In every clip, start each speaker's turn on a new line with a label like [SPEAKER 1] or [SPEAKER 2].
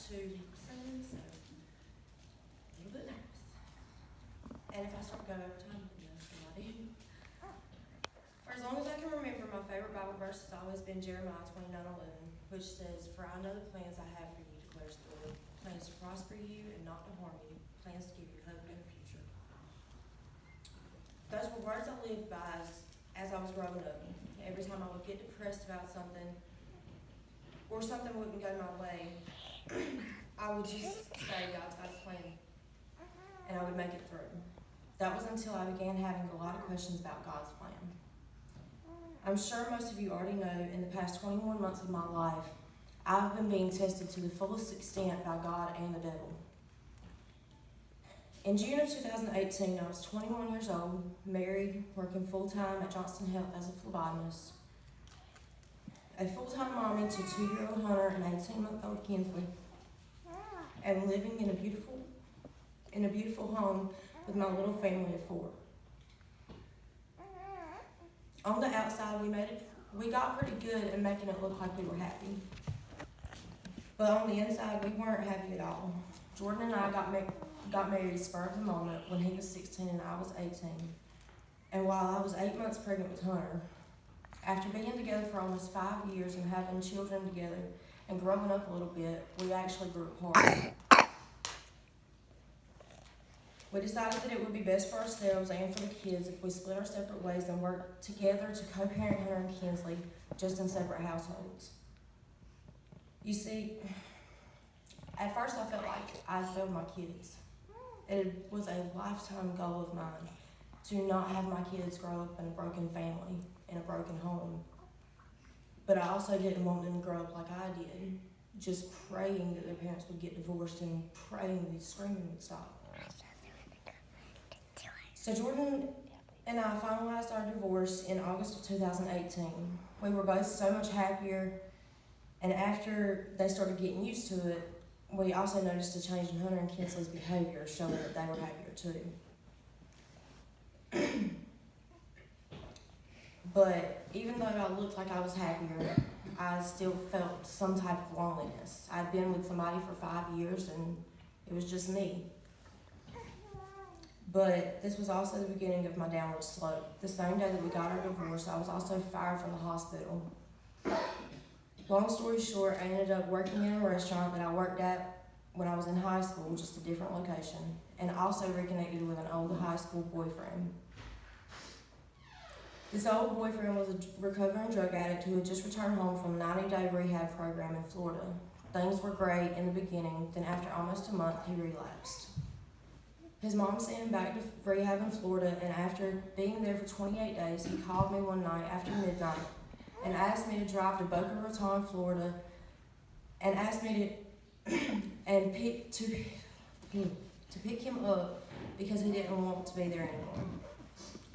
[SPEAKER 1] to sing, so a little bit nervous. And if I start going over time, you know somebody. For as long as I can remember, my favorite Bible verse has always been Jeremiah 29:11, which says, "For I know the plans I have for you, declares the Lord, plans to prosper you and not to harm you, plans to give you hope in the future." Those were words I lived by as I was growing up. Every time I would get depressed about something, or something wouldn't go my way, I would just say, God's got a plan, and I would make it through. That was until I began having a lot of questions about God's plan. I'm sure most of you already know, in the past 21 months of my life, I've been being tested to the fullest extent by God and the devil. In June of 2018, I was 21 years old, married, working full-time at Johnston Health as a phlebotomist, a full-time mommy to 2-year-old Hunter and 18-month-old Kinsley, and living in a beautiful home with my little family of 4. On the outside, we got pretty good at making it look like we were happy. But on the inside, we weren't happy at all. Jordan and I got married spur of the moment when he was 16 and I was 18. And while I was 8 months pregnant with Hunter, after being together for almost 5 years and having children together and growing up a little bit, we actually grew apart. We decided that it would be best for ourselves and for the kids if we split our separate ways and worked together to co-parent Hunter and Kinsley, just in separate households. You see, at first I felt like I failed my kids. It was a lifetime goal of mine to not have my kids grow up in a broken family, in a broken home. But I also didn't want them to grow up like I did, just praying that their parents would get divorced and praying that the screaming would stop. So Jordan and I finalized our divorce in August of 2018. We were both so much happier, and after they started getting used to it, we also noticed a change in Hunter and Kinsley's behavior, showing that they were happier too. But even though I looked like I was happier, I still felt some type of loneliness. I'd been with somebody for 5 years, and it was just me. But this was also the beginning of my downward slope. The same day that we got our divorce, I was also fired from the hospital. Long story short, I ended up working in a restaurant that I worked at when I was in high school, just a different location, and also reconnected with an old high school boyfriend. This old boyfriend was a recovering drug addict who had just returned home from a 90-day rehab program in Florida. Things were great in the beginning, then after almost a month, he relapsed. His mom sent him back to rehab in Florida, and after being there for 28 days, he called me one night after midnight and asked me to drive to Boca Raton, Florida, and asked me to pick him up because he didn't want to be there anymore.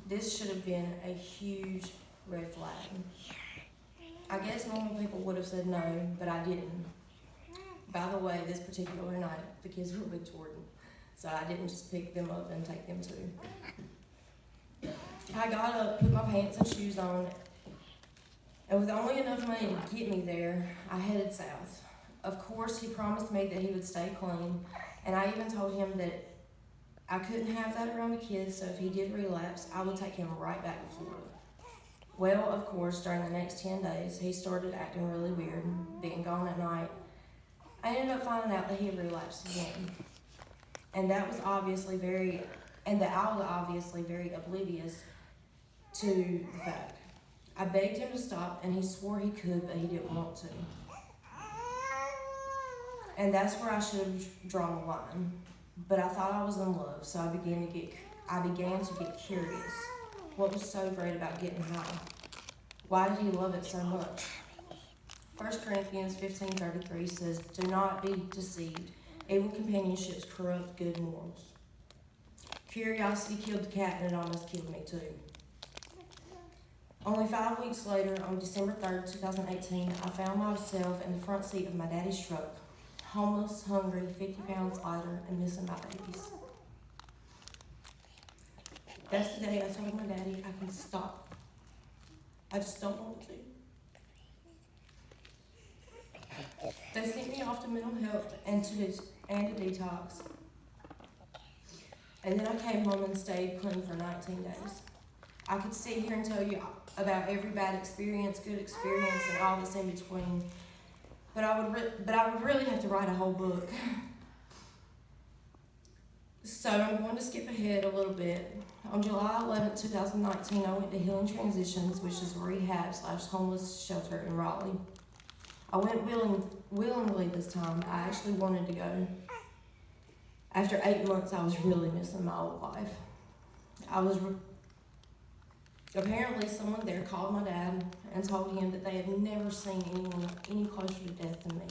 [SPEAKER 1] This should have been a huge red flag. I guess normal people would have said no, but I didn't. By the way, this particular night, the kids were with Jordan, so I didn't just pick them up and take them too. I got up, put my pants and shoes on, and with only enough money to get me there, I headed south. Of course, he promised me that he would stay clean, and I even told him that I couldn't have that around the kids, so if he did relapse, I would take him right back to Florida. Well, of course, during the next 10 days, he started acting really weird, being gone at night. I ended up finding out that he had relapsed again. And I was obviously very oblivious to the fact. I begged him to stop, and he swore he could, but he didn't want to. And that's where I should have drawn the line. But I thought I was in love, so I began to get curious. What was so great about getting high? Why did he love it so much? 1 Corinthians 15:33 says, "Do not be deceived. Evil companionships corrupt good morals." Curiosity killed the cat, and it almost killed me too. Only 5 weeks later, on December 3rd, 2018, I found myself in the front seat of my daddy's truck, homeless, hungry, 50 pounds lighter, and missing my babies. That's the day I told my daddy I can stop. I just don't want to. They sent me off to mental health and to detox. And then I came home and stayed clean for 19 days. I could sit here and tell you about every bad experience, good experience, and all that's in between. But I would really have to write a whole book. So I'm going to skip ahead a little bit. On July 11, 2019, I went to Healing Transitions, which is a rehab/homeless shelter in Raleigh. I went willingly this time. I actually wanted to go. After 8 months, I was really missing my old life. Apparently someone there called my dad and told him that they had never seen anyone any closer to death than me.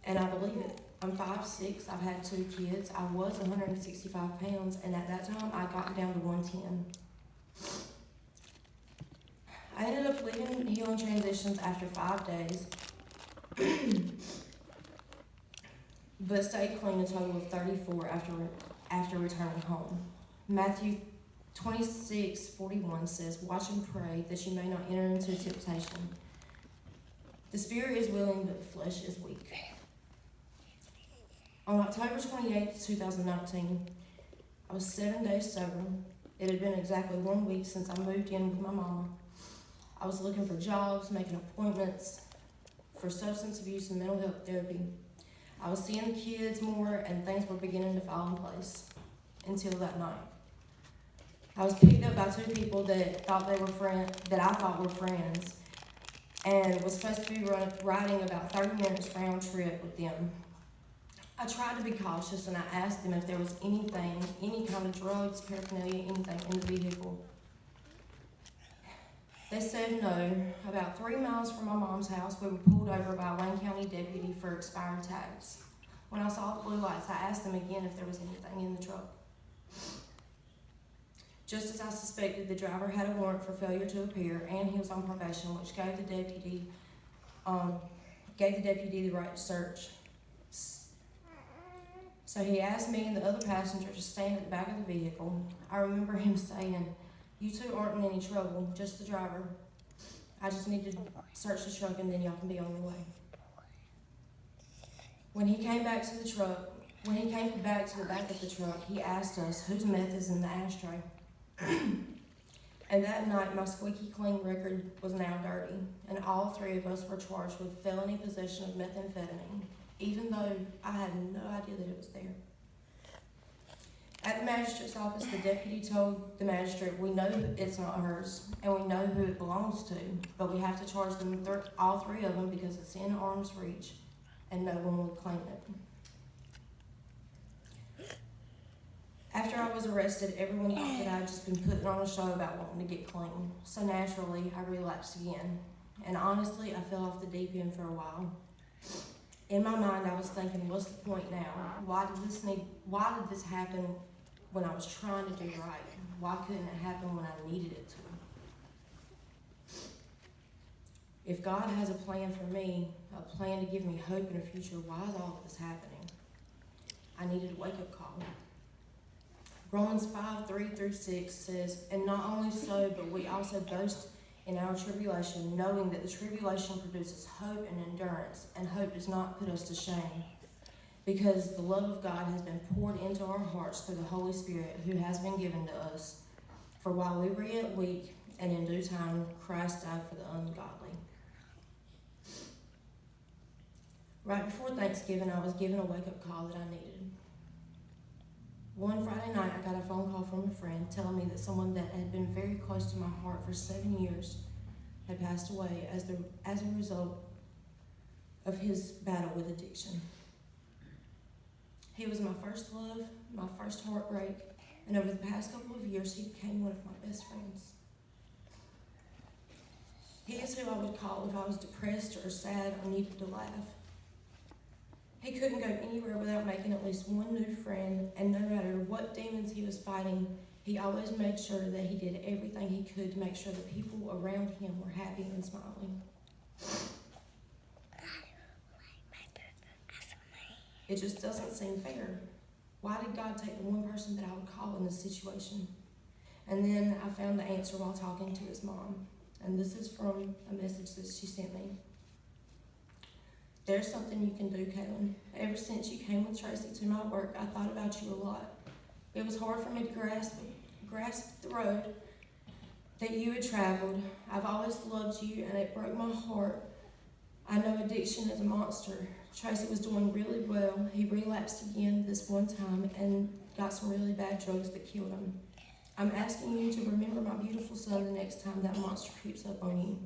[SPEAKER 1] And I believe it. I'm 5'6", I've had 2 kids, I was 165 pounds, and at that time I got down to 110. I ended up leaving Healing Transitions after 5 days, but stayed clean a total of 34 after returning home. Matthew 26:41 says, "Watch and pray that you may not enter into temptation. The spirit is willing, but the flesh is weak." On October 28, 2019, I was 7 days sober. It had been exactly 1 week since I moved in with my mama. I was looking for jobs, making appointments for substance abuse and mental health therapy. I was seeing the kids more, and things were beginning to fall in place until that night. I was picked up by 2 people that I thought were friends, and was supposed to be riding about 30 minutes round trip with them. I tried to be cautious, and I asked them if there was anything, any kind of drugs, paraphernalia, anything in the vehicle. They said no. About 3 miles from my mom's house, we were pulled over by a Wayne County deputy for expired tags. When I saw the blue lights, I asked them again if there was anything in the truck. Just as I suspected, the driver had a warrant for failure to appear, and he was on probation, which gave the deputy the right to search. So he asked me and the other passenger to stand at the back of the vehicle. I remember him saying, "You two aren't in any trouble, just the driver. I just need to search the truck and then y'all can be on your way." When he came back to the back of the truck, he asked us whose meth is in the ashtray. And that night, my squeaky clean record was now dirty, and all 3 of us were charged with felony possession of methamphetamine, even though I had no idea that it was there. At the magistrate's office, the deputy told the magistrate, "We know it's not hers, and we know who it belongs to, but we have to charge them all 3 of them because it's in arm's reach, and no one would claim it." After I was arrested, everyone thought that I had just been putting on a show about wanting to get clean, so naturally, I relapsed again. And honestly, I fell off the deep end for a while. In my mind, I was thinking, what's the point now? Why did this happen when I was trying to do right? Why couldn't it happen when I needed it to? If God has a plan for me, a plan to give me hope in a future, why is all of this happening? I needed a wake-up call. Romans 5:3-6 says, "And not only so, but we also boast in our tribulation, knowing that the tribulation produces hope and endurance, and hope does not put us to shame, because the love of God has been poured into our hearts through the Holy Spirit who has been given to us. For while we were yet weak, and in due time, Christ died for the ungodly." Right before Thanksgiving, I was given a wake-up call that I needed. One Friday night, I got a phone call from a friend telling me that someone that had been very close to my heart for 7 years had passed away as a result of his battle with addiction. He was my first love, my first heartbreak, and over the past couple of years, he became one of my best friends. He is who I would call if I was depressed or sad or needed to laugh. He couldn't go anywhere without making at least one new friend, and no matter what demons he was fighting, he always made sure that he did everything he could to make sure the people around him were happy and smiling. It just doesn't seem fair. Why did God take the one person that I would call in this situation? And then I found the answer while talking to his mom, and this is from a message that she sent me. There's something you can do, Cailyn. Ever since you came with Tracy to my work, I thought about you a lot. It was hard for me to grasp the road that you had traveled. I've always loved you, and it broke my heart. I know addiction is a monster. Tracy was doing really well. He relapsed again this one time and got some really bad drugs that killed him. I'm asking you to remember my beautiful son the next time that monster creeps up on you.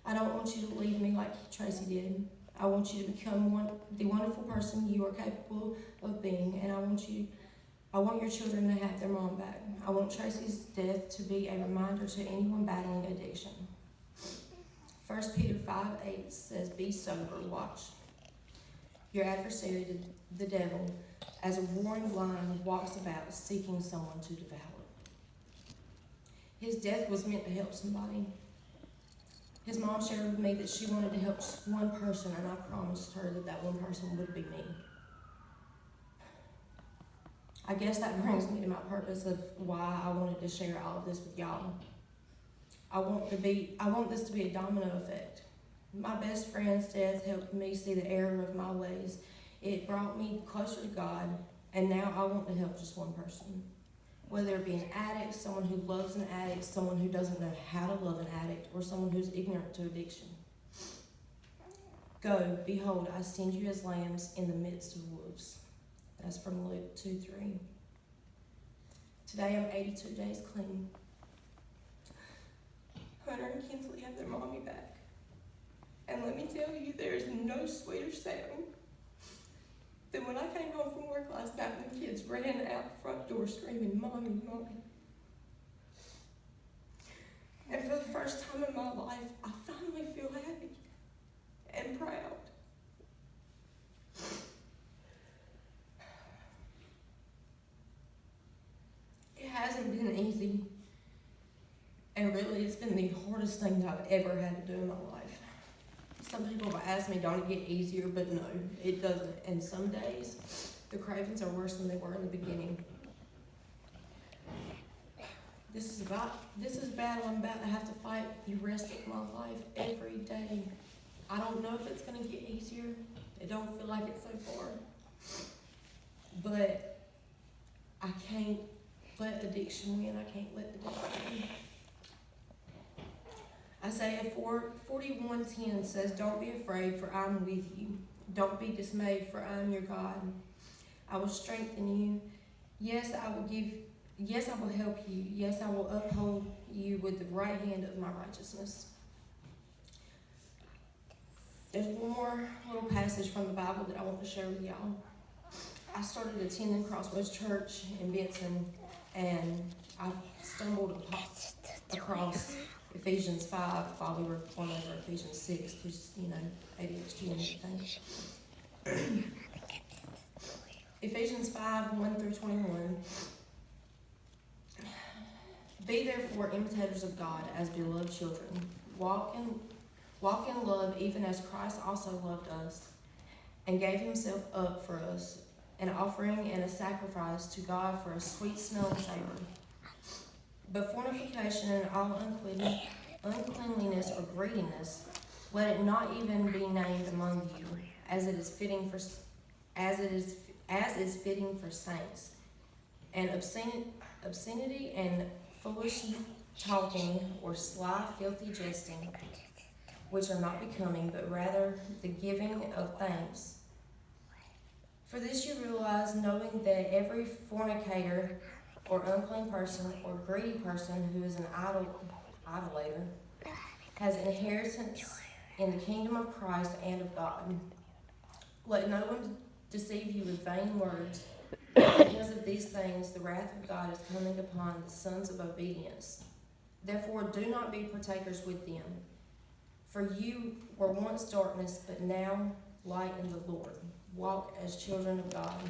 [SPEAKER 1] I don't want you to leave me like Tracy did. I want you to become the wonderful person you are capable of being, and I want your children to have their mom back. I want Tracy's death to be a reminder to anyone battling addiction. 1 Peter 5:8 says, be sober, watch. Your adversary, the devil, as a roaring lion, walks about seeking someone to devour. His death was meant to help somebody. His mom shared with me that she wanted to help just one person, and I promised her that that one person would be me. I guess that brings me to my purpose of why I wanted to share all of this with y'all. I want this to be a domino effect. My best friend's death helped me see the error of my ways. It brought me closer to God, and now I want to help just one person. Whether it be an addict, someone who loves an addict, someone who doesn't know how to love an addict, or someone who's ignorant to addiction. Go, behold, I send you as lambs in the midst of wolves. That's from Luke 2:3. Today I'm 82 days clean. Hunter and Kinsley have their mommy back. And let me tell you, there is no sweeter sound than when I came home from work last night and the kids ran out the front door screaming, Mommy, Mommy. And for the first time in my life, I finally feel happy and proud. It hasn't been easy. And really, it's been the hardest thing that I've ever had to do in my life. Some people have asked me, don't it get easier? But no, it doesn't. And some days, the cravings are worse than they were in the beginning. This is a battle I'm about to have to fight the rest of my life every day. I don't know if it's going to get easier. It don't feel like it so far. But I can't let addiction win. I can't let the devil win. Isaiah 41:10 says, don't be afraid, for I am with you. Don't be dismayed, for I am your God. I will strengthen you. Yes, I will help you. Yes, I will uphold you with the right hand of my righteousness. There's one more little passage from the Bible that I want to share with y'all. I started attending Crossroads Church in Benson, and I stumbled across Ephesians 5 while we were going over Ephesians 6, because, ADHD and everything. Ephesians 5, 1-21. Be therefore imitators of God as beloved children. Walk in love, even as Christ also loved us, and gave himself up for us, an offering and a sacrifice to God for a sweet-smelling savor. But fornication and all uncleanliness or greediness, let it not even be named among you, as is fitting for saints. And obscenity and foolish talking or sly, filthy jesting, which are not becoming, but rather the giving of thanks. For this you realize, knowing that every fornicator or unclean person or greedy person who is an idolater has inheritance in the kingdom of Christ and of God. Let no one deceive you with vain words. Because of these things, the wrath of God is coming upon the sons of obedience. Therefore, do not be partakers with them. For you were once darkness, but now light in the Lord. Walk as children of God.